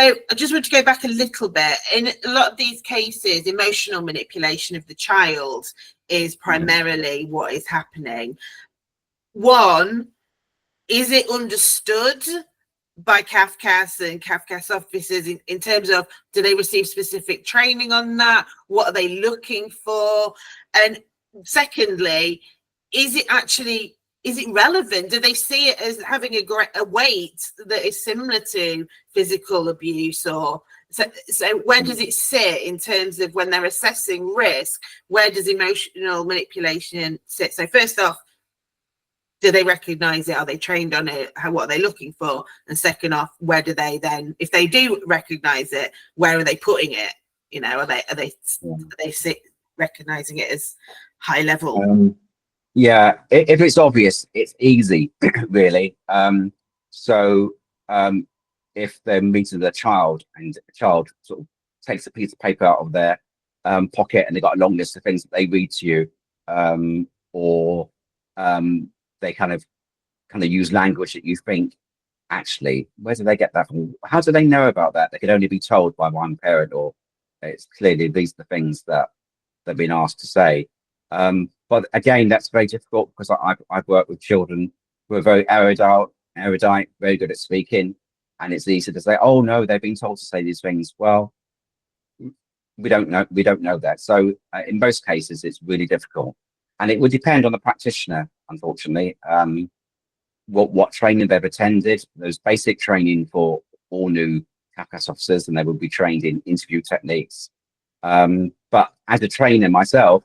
I just want to go back a little bit. In a lot of these cases, emotional manipulation of the child is primarily what is happening. One, is it understood by Cafcass and Cafcass officers in terms of, do they receive specific training on that? What are they looking for? And secondly, is it relevant? Do they see it as having a weight that is similar to physical abuse? Or so where does it sit in terms of when they're assessing risk? Where does emotional manipulation sit? So first off, do they recognize it? Are they trained on it? What are they looking for? And second off, where do they then, if they do recognize it, where are they putting it? You know, are they recognizing it as high level? Yeah, if it's obvious, it's easy, really. If they're meeting the child and the child sort of takes a piece of paper out of their pocket and they've got a long list of things that they read to you, or they kind of use language that you think, actually, where do they get that from? How do they know about that? They could only be told by one parent, or it's clearly these are the things that they've been asked to say. But again, that's very difficult because I've worked with children who are very erudite, very good at speaking, and it's easy to say, oh no, they've been told to say these things. Well, we don't know that. So in most cases, it's really difficult, and it would depend on the practitioner, unfortunately, what training they've attended. There's basic training for all new Cafcass officers, and they will be trained in interview techniques. But as a trainer myself,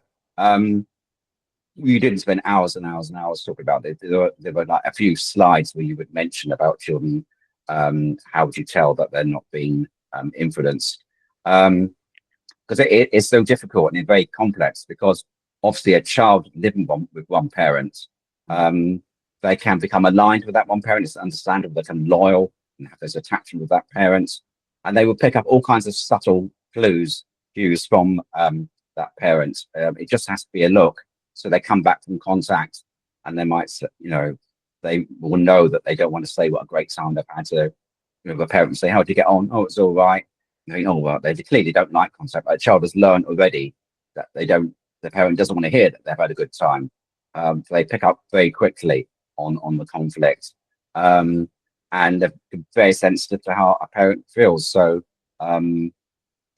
you didn't spend hours and hours and hours talking about it. There were like a few slides where you would mention about children. How would you tell that they're not being influenced? Because it's so difficult and it's very complex, because obviously a child living with one parent, they can become aligned with that one parent. It's understandable, they can loyal and have this attachment with that parent, and they will pick up all kinds of subtle cues from that parent. It just has to be a look. So they come back from contact, and they might, they will know that they don't want to say what a great time they've had to, the parents say, how did you get on? Oh, it's all right. And they think, oh, well, they clearly don't like contact. But a child has learned already that the parent doesn't want to hear that they've had a good time. So they pick up very quickly on the conflict. And they're very sensitive to how a parent feels. So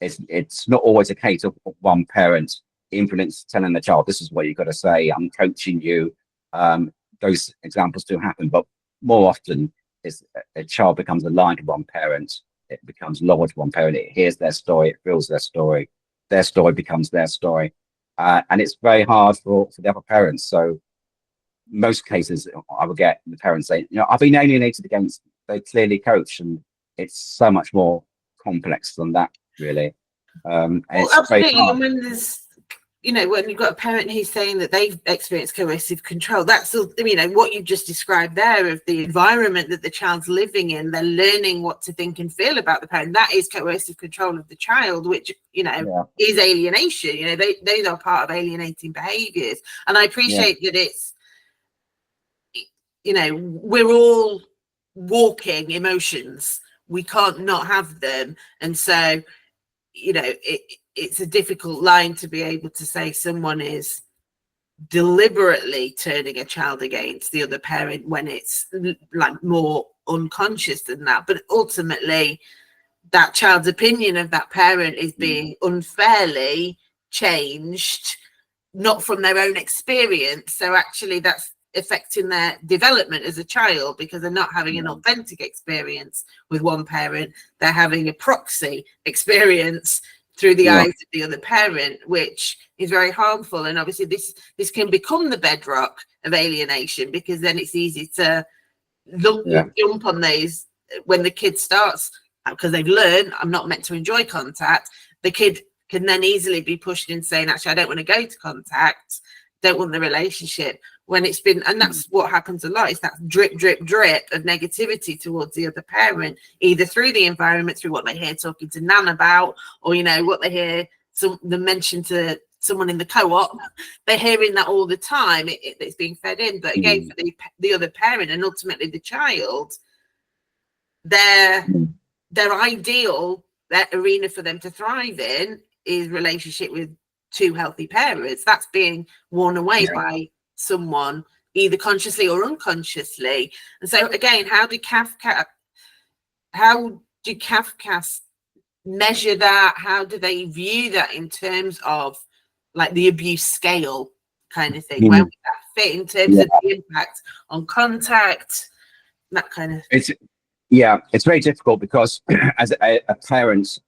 it's not always a case of one parent influence telling the child, this is what you've got to say, I'm coaching you. Those examples do happen, but more often is a child becomes aligned to one parent, it becomes loyal to one parent, it hears their story, it feels their story becomes their story, and it's very hard for the other parents. So most cases I would get the parents saying, I've been alienated against. They clearly coach, and it's so much more complex than that, really. Well, absolutely. And when there's, when you've got a parent who's saying that they've experienced coercive control, that's, what you just described there of the environment that the child's living in, they're learning what to think and feel about the parent. That is coercive control of the child, which, is alienation. Those are part of alienating behaviours. And I appreciate that it's, we're all walking emotions. We can't not have them. And so, it's a difficult line to be able to say someone is deliberately turning a child against the other parent when it's like more unconscious than that. But ultimately, that child's opinion of that parent is being unfairly changed, not from their own experience. So actually, that's affecting their development as a child, because they're not having an authentic experience with one parent, they're having a proxy experience through the eyes of the other parent, which is very harmful. And obviously this can become the bedrock of alienation, because then it's easy to jump on those when the kid starts, because they've learned I'm not meant to enjoy contact. The kid can then easily be pushed in saying, actually, I don't want to go to contact, don't want the relationship, when it's been, and that's what happens a lot, is that drip of negativity towards the other parent, either through the environment, through what they hear talking to Nan about, or what they hear the mention to someone in the co-op. They're hearing that all the time. It's being fed in. But again, for the other parent and ultimately the child, they're their ideal, that arena for them to thrive in is relationship with two healthy parents. That's being worn away by someone, either consciously or unconsciously. And so again, how do Cafcass measure that? How do they view that in terms of like the abuse scale kind of thing? Where would that fit in terms of the impact on contact, that kind of thing? It's very difficult because as a parent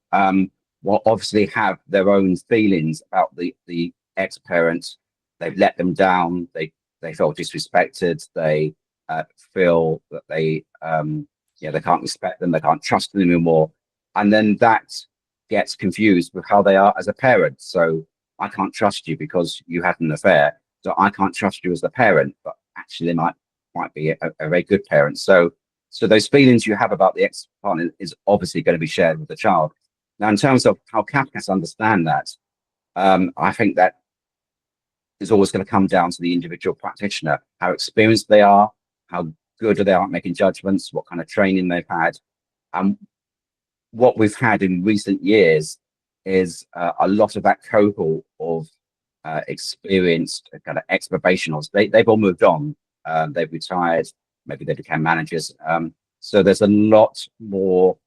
will obviously have their own feelings about the ex-parent. They've let them down, they feel disrespected, they feel that they can't respect them, they can't trust them anymore, and then that gets confused with how they are as a parent. So I can't trust you because you had an affair, so I can't trust you as a parent, but actually they might be a very good parent. So those feelings you have about the ex-partner is obviously going to be shared with the child. Now, in terms of how Cafcass understand that, I think that is always going to come down to the individual practitioner, how experienced they are, how good they are at making judgments, what kind of training they've had. What we've had in recent years is a lot of that cohort of experienced kind of ex-probationals. They've all moved on. They've retired. Maybe they became managers. So there's a lot more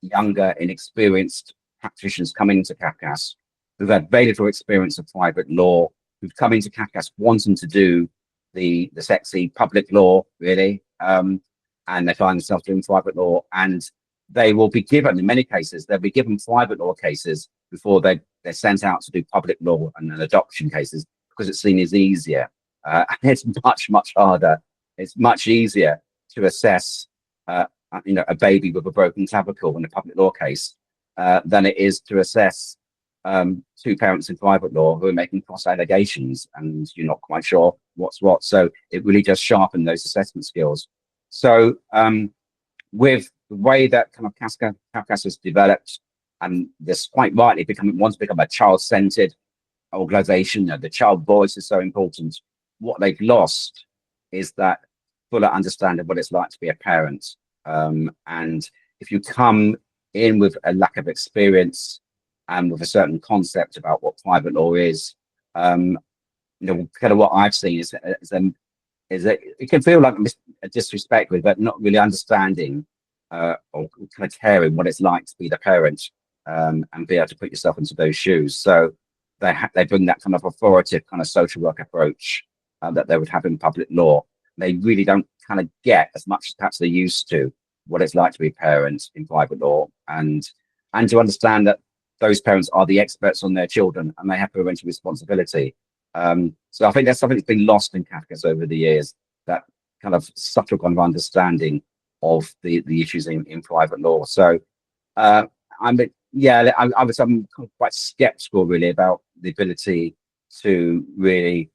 younger, inexperienced practitioners coming into Cafcass who've had very little experience of private law, who've come into Cafcass wanting to do the sexy public law, really, and they find themselves doing private law, and they will be given, in many cases, they'll be given private law cases before they're sent out to do public law and adoption cases, because it's seen as easier. And it's much harder. It's much easier to assess a baby with a broken clavicle in a public law case than it is to assess two parents in private law who are making cross allegations and you're not quite sure what's what. So it really does sharpen those assessment skills. So with the way that kind of Cafcass has developed, and this quite rightly wants to become a child-centered organization, the child voice is so important. What they've lost is that fuller understanding of what it's like to be a parent. And if you come in with a lack of experience and with a certain concept about what private law is, kind of what I've seen is that it can feel like a disrespect with, but not really understanding or kind of caring what it's like to be the parent and be able to put yourself into those shoes. So they bring that kind of authoritative kind of social work approach that they would have in public law. They really don't kind of get as much as perhaps they used to what it's like to be a parent in private law, and to understand that those parents are the experts on their children and they have parental responsibility. So I think that's something that's been lost in Cafcass over the years, that kind of subtle kind of understanding of the issues in private law. So I'm quite skeptical really about the ability to really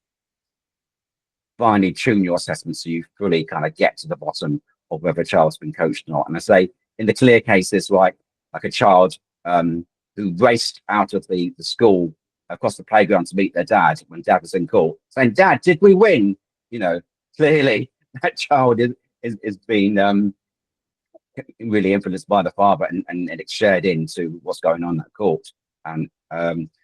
finally tune your assessment so you fully kind of get to the bottom of whether a child's been coached or not. And I say in the clear cases, like a child who raced out of the school across the playground to meet their dad when dad was in court, saying, "Dad, did we win?" Clearly that child is being really influenced by the father, and it's shared into what's going on at court.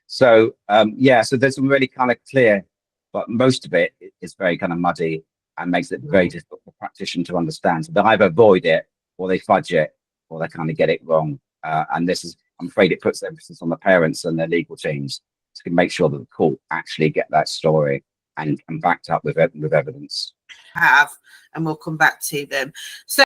So there's some really kind of clear, but most of it is very kind of muddy and makes it very difficult for practitioners to understand. So they either avoid it, or they fudge it, or they kind of get it wrong. And this is, I'm afraid, it puts emphasis on the parents and their legal teams to make sure that the court actually get that story and backed up with evidence. And we'll come back to them. So